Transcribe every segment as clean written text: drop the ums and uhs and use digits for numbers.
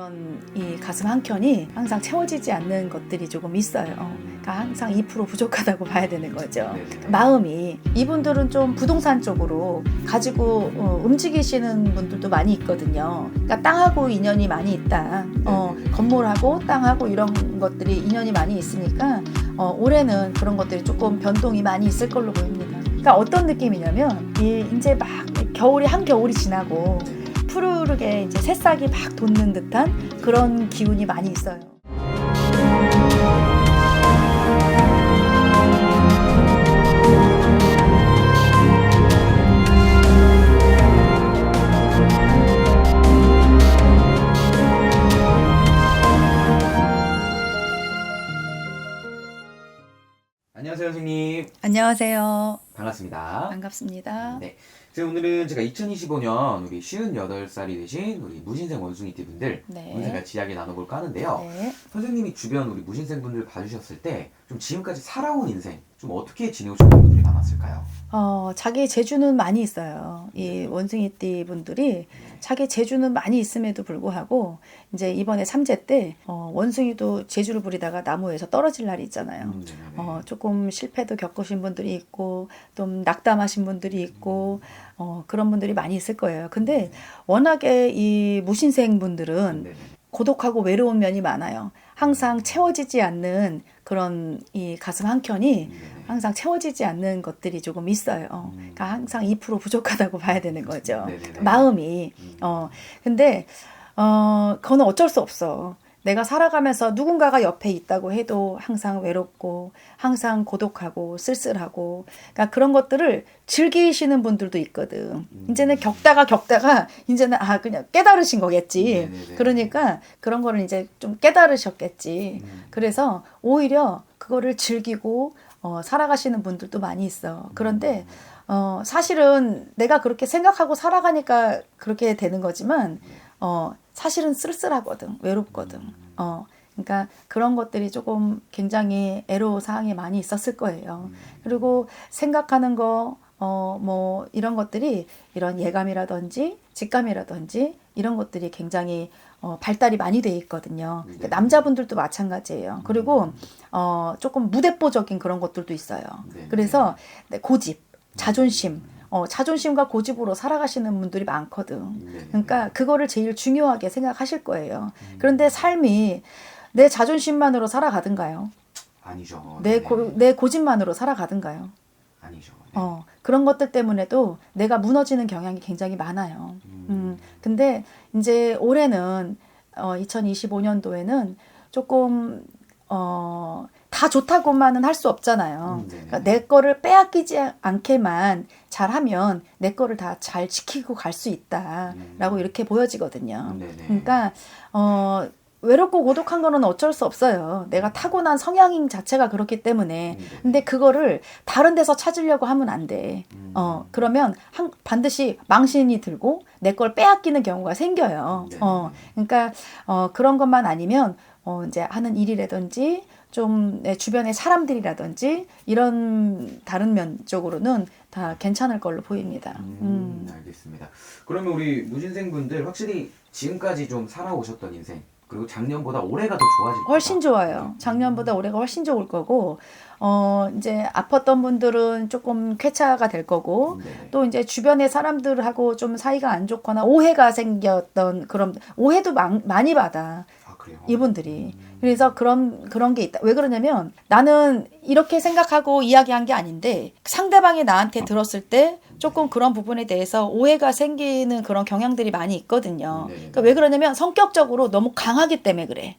그런 이 가슴 한 켠이 항상 채워지지 않는 것들이 조금 있어요. 그러니까 항상 2% 부족하다고 봐야 되는 거죠. 마음이 이분들은 좀 부동산 쪽으로 가지고 움직이시는 분들도 많이 있거든요. 그러니까 땅하고 인연이 많이 있다. 건물하고 땅하고 이런 것들이 인연이 많이 있으니까 올해는 그런 것들이 조금 변동이 많이 있을 걸로 보입니다. 그러니까 어떤 느낌이냐면 이제 막 겨울이 한겨울이 지나고 푸르르게 이제 새싹이 막 돋는 듯한 그런 기운이 많이 있어요. 안녕하세요, 선생님. 안녕하세요. 반갑습니다. 반갑습니다. 네. 오늘은 제가 2025년 우리 58살이 되신 우리 무신생 원숭이띠 분들 오늘 같이 이야기 나눠볼까 하는데요. 네. 선생님이 주변 우리 무신생 분들 봐주셨을 때 좀 지금까지 살아온 인생 좀 어떻게 지내오셨던 분들이 많았을까요? 자기 재주는 많이 있어요. 이 원숭이띠 분들이 자기 재주는 많이 있음에도 불구하고 이제 이번에 삼재 때 원숭이도 재주를 부리다가 나무에서 떨어질 날이 있잖아요. 조금 실패도 겪으신 분들이 있고 좀 낙담하신 분들이 있고 그런 분들이 많이 있을 거예요. 근데 워낙에 이 무신생 분들은 고독하고 외로운 면이 많아요. 항상 채워지지 않는 그런 이 가슴 한 켠이 항상 채워지지 않는 것들이 조금 있어요. 그러니까 항상 2% 부족하다고 봐야 되는 거죠. 마음이. 근데 그거는 어쩔 수 없어. 내가 살아가면서 누군가가 옆에 있다고 해도 항상 외롭고 항상 고독하고 쓸쓸하고 그러니까 그런 것들을 즐기시는 분들도 있거든. 이제는 겪다가 이제는 그냥 깨달으신 거겠지. 그러니까 그런 거를 이제 좀 깨달으셨겠지. 그래서 오히려 그거를 즐기고 살아가시는 분들도 많이 있어. 그런데 사실은 내가 그렇게 생각하고 살아가니까 그렇게 되는 거지만 사실은 쓸쓸하거든, 외롭거든. 그러니까 그런 것들이 조금 굉장히 애로사항이 많이 있었을 거예요. 그리고 생각하는 거, 뭐 이런 것들이 이런 예감이라든지 직감이라든지 이런 것들이 굉장히 발달이 많이 돼 있거든요. 그러니까 남자분들도 마찬가지예요. 그리고 조금 무대뽀적인 그런 것들도 있어요. 그래서 고집, 자존심, 자존심과 고집으로 살아가시는 분들이 많거든. 그러니까 그거를 제일 중요하게 생각하실 거예요. 그런데 삶이 내 자존심만으로 살아가든가요? 아니죠. 내 고집만으로 살아가든가요? 아니죠. 그런 것들 때문에도 내가 무너지는 경향이 굉장히 많아요. 근데 이제 올해는 2025년도에는 조금 다 좋다고만은 할 수 없잖아요. 그러니까 내 거를 빼앗기지 않게만 잘하면 내 거를 다 잘 지키고 갈 수 있다라고 이렇게 보여지거든요. 그러니까 외롭고 고독한 거는 어쩔 수 없어요. 내가 타고난 성향인 자체가 그렇기 때문에. 근데 그거를 다른 데서 찾으려고 하면 안 돼. 그러면 반드시 망신이 들고 내 걸 빼앗기는 경우가 생겨요. 그러니까 그런 것만 아니면 이제 하는 일이라든지 좀 내 주변의 사람들이라든지 이런 다른 면적으로는 다 괜찮을 걸로 보입니다. 알겠습니다. 그러면 우리 무신생분들 확실히 지금까지 좀 살아오셨던 인생 그리고 작년보다 올해가 더 좋아질 거다. 훨씬 좋아요. 작년보다 올해가 훨씬 좋을 거고 이제 아팠던 분들은 조금 쾌차가 될 거고 또 이제 주변의 사람들하고 좀 사이가 안 좋거나 오해가 생겼던 그런 오해도 많이 받아. 이분들이. 그래서 그런 게 있다. 왜 그러냐면 나는 이렇게 생각하고 이야기한 게 아닌데 상대방이 나한테 들었을 때 조금 그런 부분에 대해서 오해가 생기는 그런 경향들이 많이 있거든요. 그러니까 왜 그러냐면 성격적으로 너무 강하기 때문에 그래.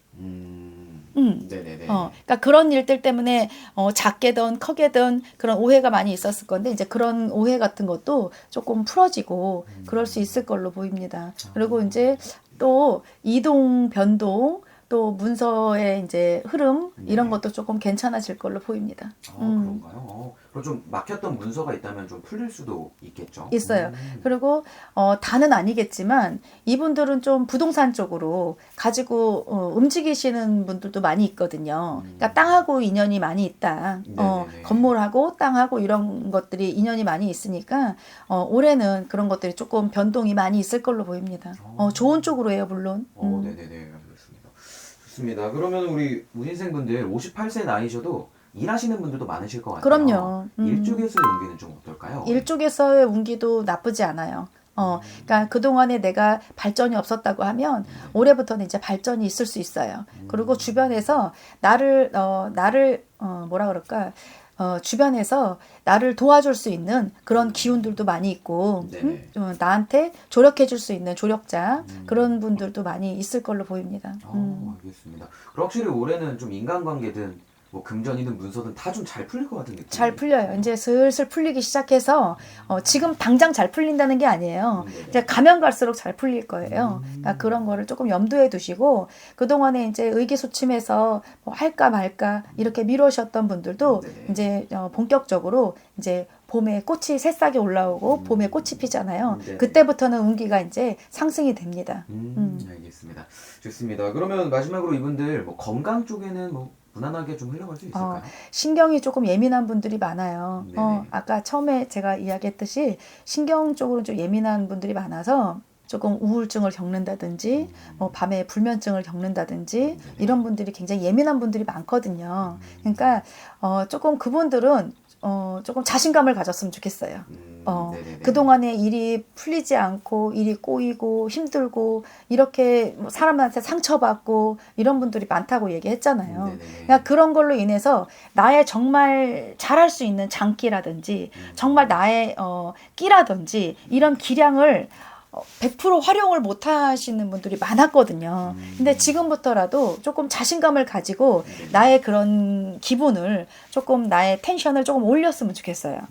그러니까 그런 일들 때문에 작게든 크게든 그런 오해가 많이 있었을 건데 이제 그런 오해 같은 것도 조금 풀어지고 그럴 수 있을 걸로 보입니다. 그리고 이제 또 이동 변동 또 문서의 이제 흐름 이런 것도 조금 괜찮아질 걸로 보입니다. 그런가요? 그럼 좀 막혔던 문서가 있다면 좀 풀릴 수도 있겠죠? 있어요. 그리고 다는 아니겠지만 이분들은 좀 부동산 쪽으로 가지고 움직이시는 분들도 많이 있거든요. 그러니까 땅하고 인연이 많이 있다. 건물하고 땅하고 이런 것들이 인연이 많이 있으니까 올해는 그런 것들이 조금 변동이 많이 있을 걸로 보입니다. 좋은 쪽으로 해요, 물론. 네네네. 좋습니다. 그러면 우리 무신생분들 58세 나이셔도 일하시는 분들도 많으실 것 같아요. 그럼요. 일쪽에서의 운기는 좀 어떨까요? 일쪽에서의 운기도 나쁘지 않아요. 그러니까 그동안에 내가 발전이 없었다고 하면 올해부터는 이제 발전이 있을 수 있어요. 그리고 주변에서 뭐라 그럴까? 주변에서 나를 도와줄 수 있는 그런 기운들도 많이 있고, 네네. 나한테 조력해 줄 수 있는 조력자, 그런 분들도 많이 있을 걸로 보입니다. 알겠습니다. 그럼 확실히 올해는 좀 인간관계든 뭐 금전이든 문서든 다 좀 잘 풀릴 것 같은 느낌. 잘 풀려요. 이제 슬슬 풀리기 시작해서 지금 당장 잘 풀린다는 게 아니에요. 이제 가면 갈수록 잘 풀릴 거예요. 그러니까 그런 거를 조금 염두에 두시고 그동안에 이제 의기소침해서 뭐 할까 말까 이렇게 미루셨던 분들도 네네. 이제 본격적으로 이제 봄에 꽃이 새싹이 올라오고 봄에 꽃이 피잖아요. 네네. 그때부터는 운기가 이제 상승이 됩니다. 알겠습니다. 좋습니다. 그러면 마지막으로 이분들 뭐 건강 쪽에는 뭐 무난하게 좀 흘러갈 수 있을까요? 신경이 조금 예민한 분들이 많아요. 네네. 아까 처음에 제가 이야기했듯이 신경 쪽으로 좀 예민한 분들이 많아서 조금 우울증을 겪는다든지 뭐 밤에 불면증을 겪는다든지 이런 분들이 굉장히 예민한 분들이 많거든요. 그러니까 조금 그분들은 조금 자신감을 가졌으면 좋겠어요. 네네네. 그동안에 일이 풀리지 않고 일이 꼬이고 힘들고 이렇게 뭐 사람한테 상처받고 이런 분들이 많다고 얘기했잖아요. 네네네. 그러니까 그런 걸로 인해서 나의 정말 잘할 수 있는 장기라든지 정말 나의 끼라든지 이런 기량을 100% 활용을 못 하시는 분들이 많았거든요. 근데 지금부터라도 조금 자신감을 가지고 나의 그런 기분을 조금 나의 텐션을 조금 올렸으면 좋겠어요.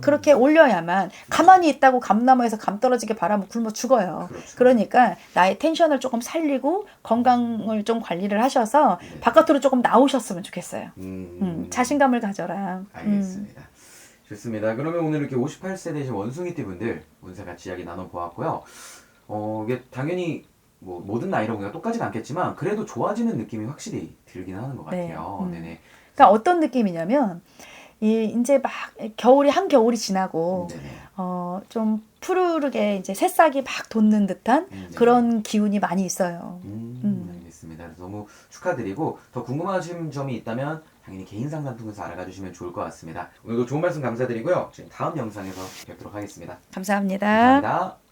그렇게 올려야만 가만히 있다고 감나무에서 감 떨어지게 바라면 굶어 죽어요. 그렇죠. 그러니까 나의 텐션을 조금 살리고 건강을 좀 관리를 하셔서 바깥으로 조금 나오셨으면 좋겠어요. 자신감을 가져라. 알겠습니다. 좋습니다. 그러면 오늘 이렇게 58세 되신 원숭이띠 분들 운세 같이 이야기 나눠보았고요. 이게 당연히 뭐 모든 나이로 우리가 똑같지는 않겠지만 그래도 좋아지는 느낌이 확실히 들긴 하는 것 같아요. 네네. 그러니까 어떤 느낌이냐면 이제 막 겨울이 한겨울이 지나고 네네. 좀 푸르르게 이제 새싹이 막 돋는 듯한 그런 기운이 많이 있어요. 알겠습니다. 그래서 너무 축하드리고 더 궁금하신 점이 있다면 당연히 개인 상담 통해서 알아가 주시면 좋을 것 같습니다. 오늘도 좋은 말씀 감사드리고요. 저희 다음 영상에서 뵙도록 하겠습니다. 감사합니다. 감사합니다.